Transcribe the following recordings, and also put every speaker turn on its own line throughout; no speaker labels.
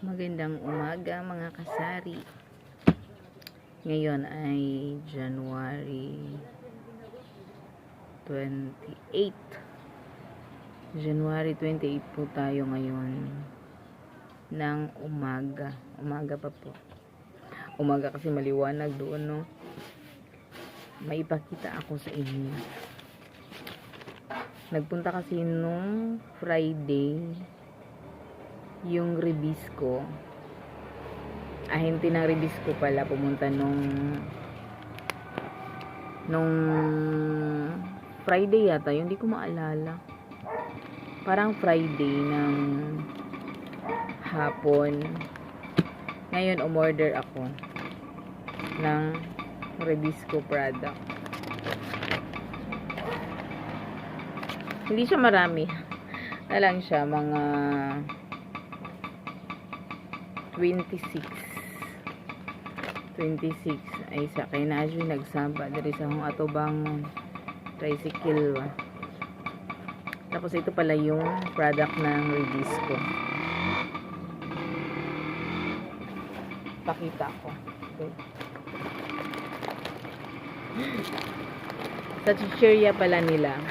Magandang umaga mga kasari. Ngayon ay January 28. January 28 po tayo ngayon ng umaga. Umaga pa po. Umaga kasi maliwanag doon, no? May ipakita ako sa inyo. Nagpunta kasi nung Friday yung Ribisco. Ahente ng Ribisco pala pumunta nung Friday yata, hindi ko maalala. Parang Friday ng hapon. Ngayon umorder ako ng Ribisco product. Hindi siya marami. Na lang siya mga 26 ay sa kay na Ajay nagsamba diri sa akong atubangon tricycle. Tapos ito pala yung product ng Ribisco. Pakita ko. Okay. Sa chicheria pala nila.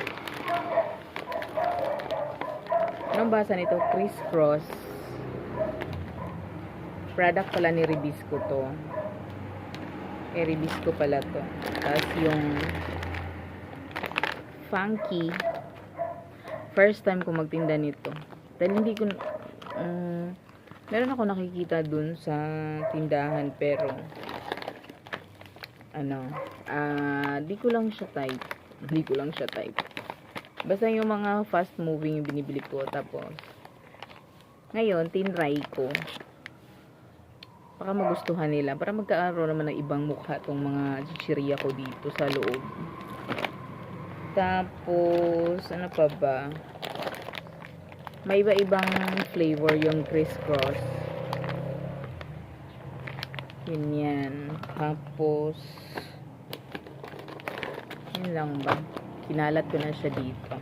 Anong basa nito? Criss-cross. Product pala ni Ribisco to. Ribisco pala to. Tapos yung funky. First time ko magtinda nito. Dahil hindi ko meron ako nakikita dun sa tindahan pero di ko lang siya type. Basta yung mga fast moving yung binibili ko. Tapos ngayon tinry ko. Baka magustuhan nila. Para magkaroon naman ng ibang mukha tong mga chichirya ko dito sa loob. Tapos, ano pa ba? May iba-ibang flavor yung criss-cross. Yun yan. Tapos, yun lang ba? Kinalat ko na siya dito.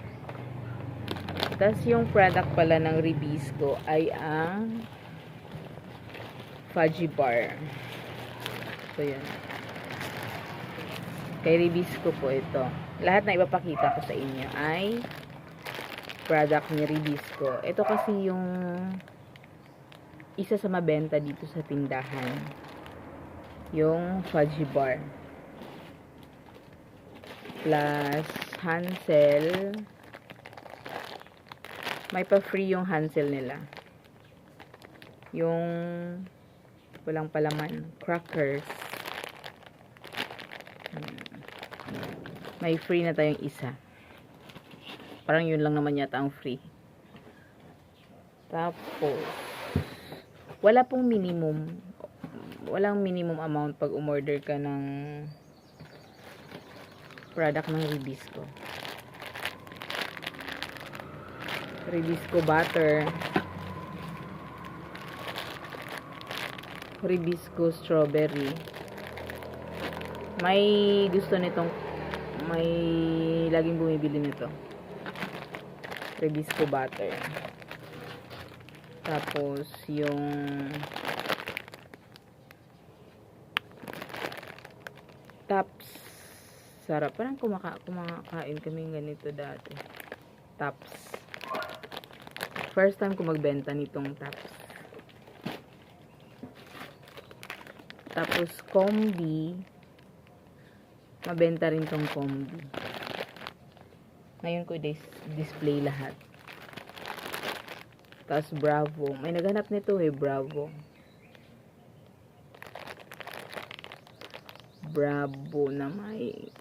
Tapos, yung product pala ng Ribisco ay ang fudgy bar. So, yun. Kay Ribisco po ito. Lahat na ipapakita ko sa inyo ay product ni Ribisco. Ito kasi yung isa sa mabenta dito sa tindahan. Yung fudgy bar. Plus Hansel. May pa-free yung Hansel nila. Yung walang palaman, crackers. May free na tayong isa. Parang yun lang naman yata ang free. Tapos walang minimum amount pag umorder ka ng product ng Ribisco. Ribisco butter, Ribisco strawberry. May gusto nitong, may laging bumibili nito. Ribisco butter. Tapos yung Tops. Sarap. Parang kumakain kami ganito dati. Tops. First time ko magbenta nitong Tops. Tapos, Combi. Mabenta rin tong Combi. Ngayon ko display lahat. Tapos, Bravo. May naghanap nito Bravo. Bravo na may,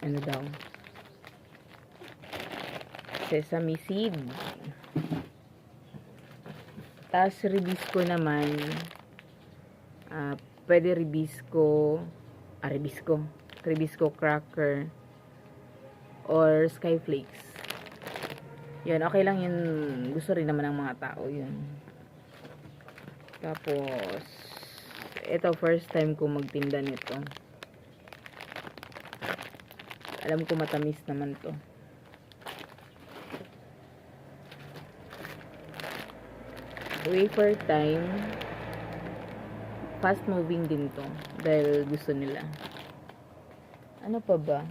sesame seed. Tapos, Ribisco naman. Pwede Ribisco cracker or skyflakes. Yun, okay lang yun. Gusto rin naman ng mga tao yun. Tapos ito first time ko magtinda nito. Alam ko matamis naman to. Wafer time. fast moving din to. Dahil gusto nila. Ano pa ba?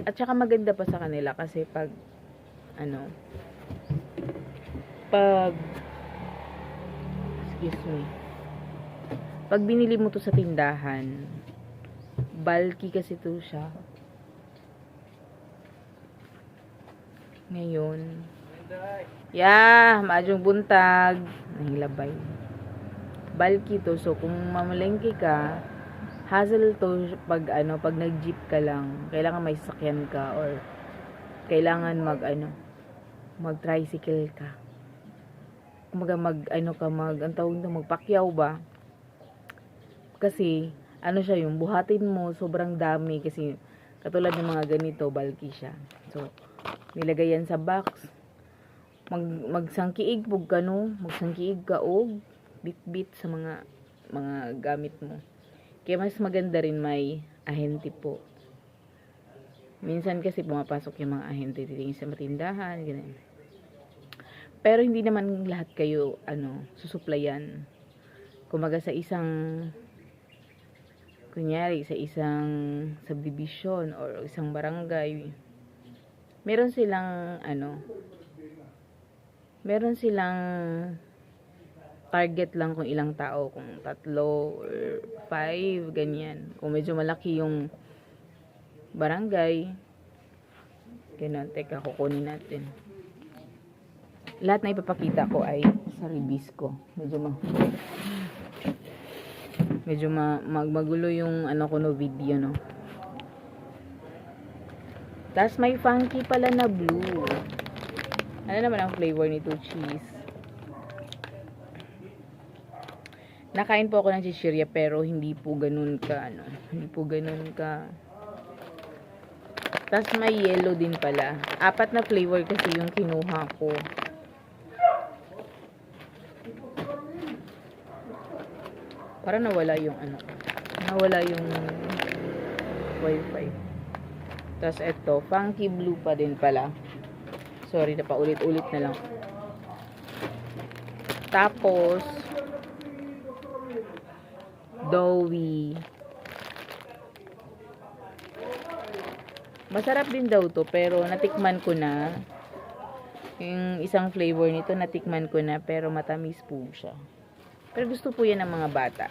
At saka maganda pa sa kanila kasi pag excuse me, pag binili mo to sa tindahan, bulky kasi to siya. Ngayon, maadjong buntag, nahilabay. Bulky to, so kung mamalengke ka, hassle to pag nag-jeep ka lang, kailangan may sasakyan ka or kailangan mag-tricycle ka. Kumaga magpakyaw ba? Kasi, siya yung buhatin mo, sobrang dami kasi katulad ng mga ganito, bulky siya. So, nilagay yan sa box. Magsangkiig ka og bit-bit sa mga gamit mo. Kaya mas maganda rin may ahente po. Minsan kasi pumapasok yung mga ahente dito sa matindahan, ganyan. Pero hindi naman lahat kayo susuplayan. Kumaga sa isang subdivision or isang barangay, meron silang target lang kung ilang tao, kung 3 or 5, ganyan. Kung medyo malaki yung barangay, ganun. Teka, kukunin natin. Lahat na ipapakita ko ay sa reviews ko. Medyo magulo yung video, no. Tapos may funky pala na blue. Ano naman ang flavor nito? Cheese. Nakain po ako ng chichirya pero hindi po ganun ka. Tapos may yellow din pala. 4 na flavor kasi yung kinuha ko. Parang nawala yung wifi. Tapos ito, funky blue pa din pala. Sorry, na paulit-ulit na lang. Tapos doughy. Masarap din daw to, pero natikman ko na. Yung isang flavor nito, natikman ko na, pero matamis po siya. Pero gusto po yan ng mga bata.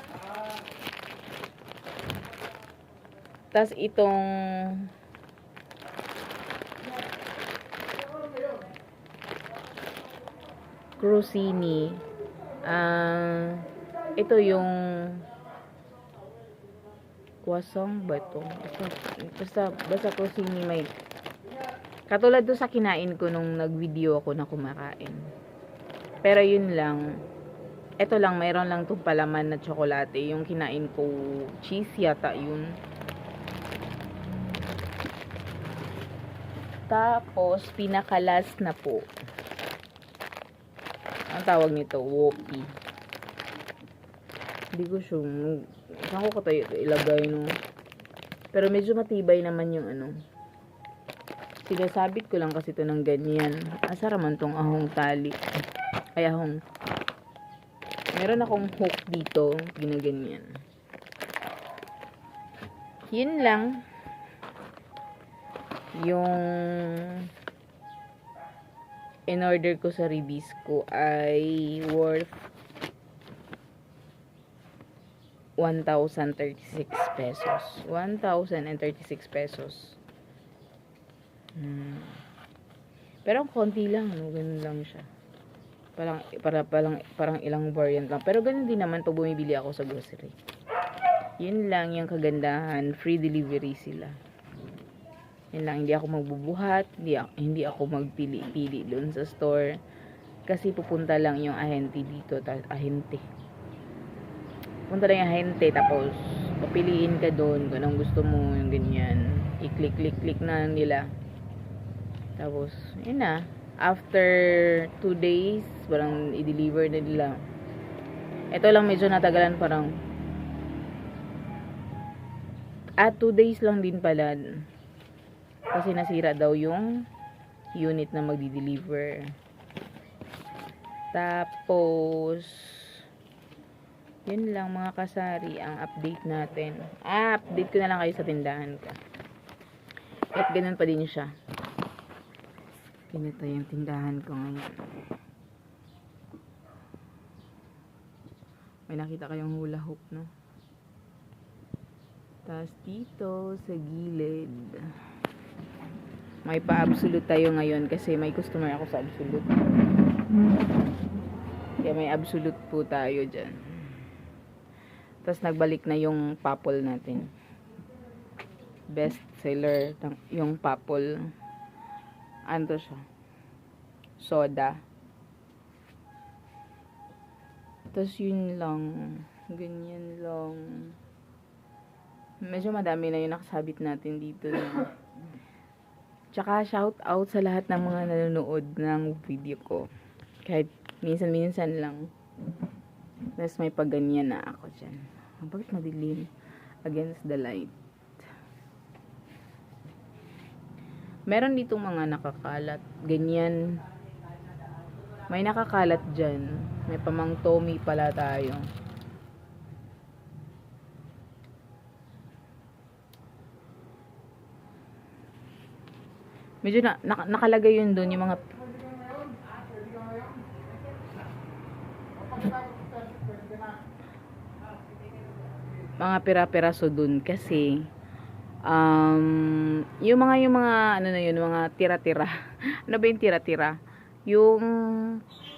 Tas itong crostini, ito yung croissant ba ito? Basta crostini may katulad do sa kinain ko nung nag-video ako na kumakain. Pero yun lang. Ito lang, mayroon lang itong palaman na tsokolate. Yung kinain ko, cheese yata yun. Tapos, pinakalas na po. Ang tawag nito, Whoppy. Hindi ko sure. Saan ko tayo ilagay, no? Pero medyo matibay naman yung Sinasabit ko lang kasi ito ng ganyan. Asara man tong ahong tali. Ay, ahong. Meron akong hook dito, ginaganyan. Yun lang. Yung in-order ko sa release ko ay worth 1,036 pesos. 1,036 pesos. Pero ang konti lang, no? Ganun lang siya. Parang ilang variant lang. Pero ganun din naman pag bumibili ako sa grocery. Yun lang yung kagandahan. Free delivery sila. Yun lang. Hindi ako magbubuhat. Hindi ako magpili-pili doon sa store. Kasi pupunta lang yung ahente dito. Punta lang yung ahente. Tapos, papiliin ka doon kung anong gusto mo. Yung ganyan. I-click na nila. Tapos, yun na. After 2 days, parang i-deliver na nila. Ito lang medyo natagalan, parang 2 days lang din pala. Kasi nasira daw yung unit na magdi-deliver. Tapos Yun lang mga kasari ang update natin. Update ko na lang kayo sa tindahan ko. At ganun pa din siya. Ganito yung tindahan ko ngayon. May nakita kayong hula hoop, no? Tapos dito sa gilid, may pa-absolute tayo ngayon kasi may customer ako sa absolute. Kaya may absolute po tayo dyan. Tapos nagbalik na yung Papol natin. Best seller yung Papol. Ano to siya? Soda. Tapos yun lang. Ganyan lang. Medyo madami na yung nakasabit natin dito. Tsaka shout out sa lahat ng mga nanonood ng video ko. Kahit minsan-minsan lang. Tapos may pagganyan na ako dyan. Bakit madilim? Against the light. Meron ditong mga nakakalat. Ganyan. May nakakalat dyan. May pamang Tommy pala tayo. Medyo nakalagay yun doon yung mga pira-piraso doon kasi yung mga ano na yun, mga tira-tira. Ano ba yung tira-tira? Yung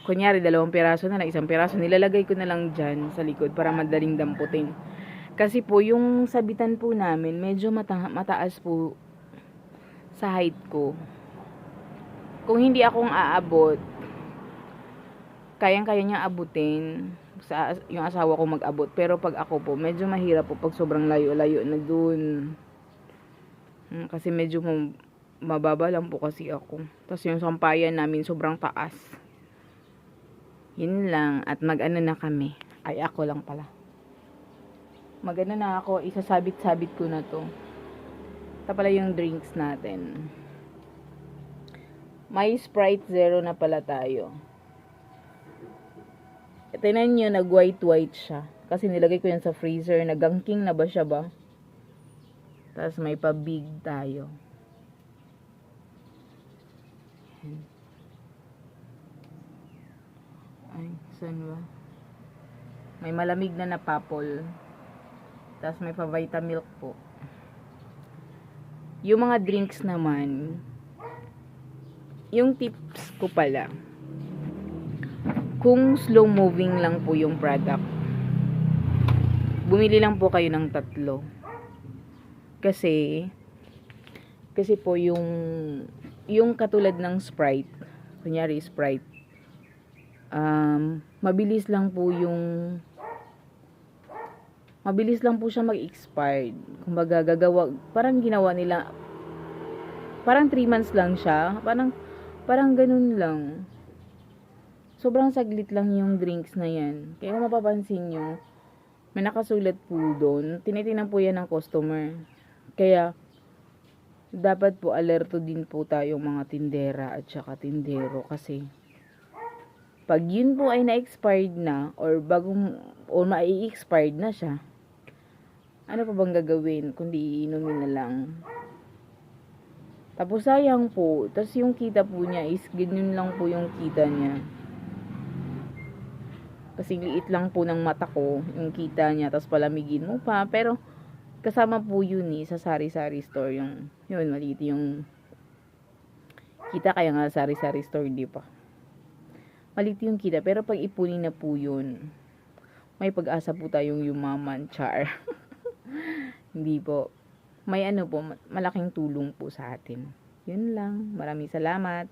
kunyari 2 piraso na lang, 1 piraso nilalagay ko na lang dyan sa likod para madaling damputin. Kasi po yung sabitan po namin medyo mataas po sa height ko. Kung hindi akong aabot, kayang-kaya niya abutin sa yung asawa ko mag-abot. Pero pag ako po, medyo mahirap po pag sobrang layo-layo na dun. Kasi medyo mababa lang po kasi ako. Tapos yung sampayan namin sobrang taas. Yun lang. At mag-ano na kami. Ay, ako lang pala. Mag-ano na ako. Isasabit-sabit ko na to. Ito pala yung drinks natin. May Sprite Zero na pala tayo. Tingnan nyo, nag-white-white siya. Kasi nilagay ko yan sa freezer. Nag-angking na ba siya ba? Tapos may pa-big tayo. Ay, saan ba? May malamig na Papol. Tapos may pa-Vitamilk po. Yung mga drinks naman, yung tips ko pala, kung slow moving lang po yung product, bumili lang po kayo ng 3. Kasi po yung katulad ng Sprite, kunyari Sprite, mabilis lang po siya mag-expired. Kumbaga parang ginawa nila, parang 3 months lang siya, parang ganun lang. Sobrang saglit lang yung drinks na yan. Kaya kung mapapansin nyo, may nakasulat po doon, tinitingnan po yan ng customer. Kaya dapat po alerto din po tayong mga tindera at saka tindero, kasi pag yun po ay na-expired na or mai-expired na siya, ano pa bang gagawin kundi iinumin na lang? Tapos sayang po. Tapos yung kita po niya is ganyan lang po yung kita niya. Kasi liit lang po ng mata ko yung kita niya. Tapos palamigin mo pa. Pero kasama po yun sa sari-sari store. Yun, maliit yung kita. Kaya nga sari-sari store, di pa. Maliit yung kita. Pero pag ipunin na po yun, may pag-asa po tayong yumaman. Char. Hindi po. May malaking tulong po sa atin. Yun lang. Maraming salamat.